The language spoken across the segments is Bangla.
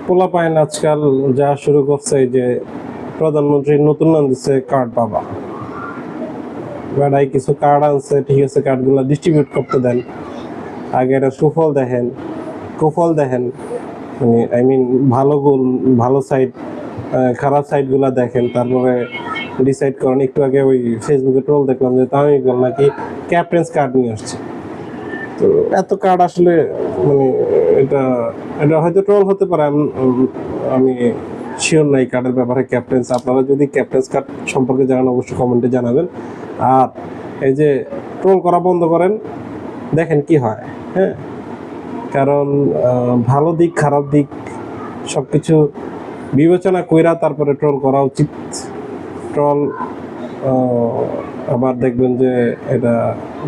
পোলাপাইন আজকাল যা শুরু করছে, এই যে প্রধানমন্ত্রীর নতুন নাম দিচ্ছে কার্ড বাবা। বেড়াই কিছু কার্ড আনছে, ঠিক আছে, কার্ডগুলো ডিস্ট্রিবিউট করতে দেন। আগে এটা সুফল দেখেন, কুফল দেখেন, মানে আই মিন ভালো গুণ, ভালো সাইড, খারাপ সাইডগুলো দেখেন, তারপরে ডিসাইড করেন। একটু আগে ওই ফেসবুকে ট্রোল দেখলাম যে তামিম নাকি ক্যাপ্টেন্স কার্ড নিয়ে আসছে। তো এত কার্ড আসলে মানে এটা এটা হয়তো ট্রোল হতে পারে, আমি শিওর নাই কার্ডের ব্যাপারে। ক্যাপ্টেন্স, আপনারা যদি ক্যাপ্টেন্স কার্ড সম্পর্কে জানান অবশ্যই কমেন্টে জানাবেন। আর এই যে ট্রোল করা বন্ধ করেন, দেখেন কি হয়। হ্যাঁ, কারণ ভালো দিক খারাপ দিক সব কিছু বিবেচনা কইরা তারপরে ট্রোল করা উচিত। ট্রল আবার দেখবেন যে এটা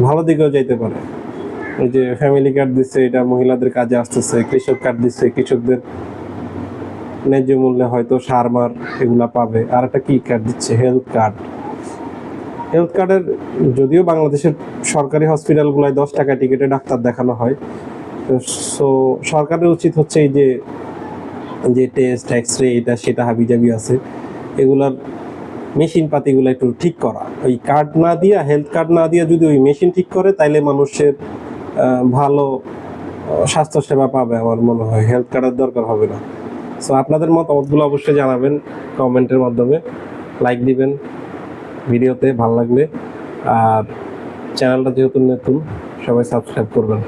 ভালো দিকেও যাইতে পারে। এই যে ফ্যামিলি কার্ড দিচ্ছে, এটা মহিলাদের কাজে আসতেছে। কৃষক কার্ড দিচ্ছে, কৃষকদের ন্যায্য মূল্যে হয়তো সার মার এগুলা পাবে। আর একটা কি কার্ড দিচ্ছে, হেলথ কার্ড। হেলথ কার্ডের যদিও বাংলাদেশের সরকারি হসপিটালগুলোয় 10 টাকা টিকিটে ডাক্তার দেখানো হয়। সো সরকারের উচিত হচ্ছে এই যে টেস্ট, এক্সরে, এটা সেটা হাবিজাবি আছে, এগুলার মেশিন পাতিগুলো একটু ঠিক করা। ওই কার্ড না দিয়া, হেলথ কার্ড না দিয়া যদি ওই মেশিন ঠিক করে, তাইলে মানুষের ভালো স্বাস্থ্যসেবা পাবে। আমার মনে হয় হেলথ কার্ডের দরকার হবে না। সো আপনাদের মতামতগুলো অবশ্যই জানাবেন কমেন্টের মাধ্যমে, লাইক দিবেন ভিডিওতে ভালো লাগলে। আর চ্যানেলটা যেহেতু নতুন, সবাই সাবস্ক্রাইব করবেন।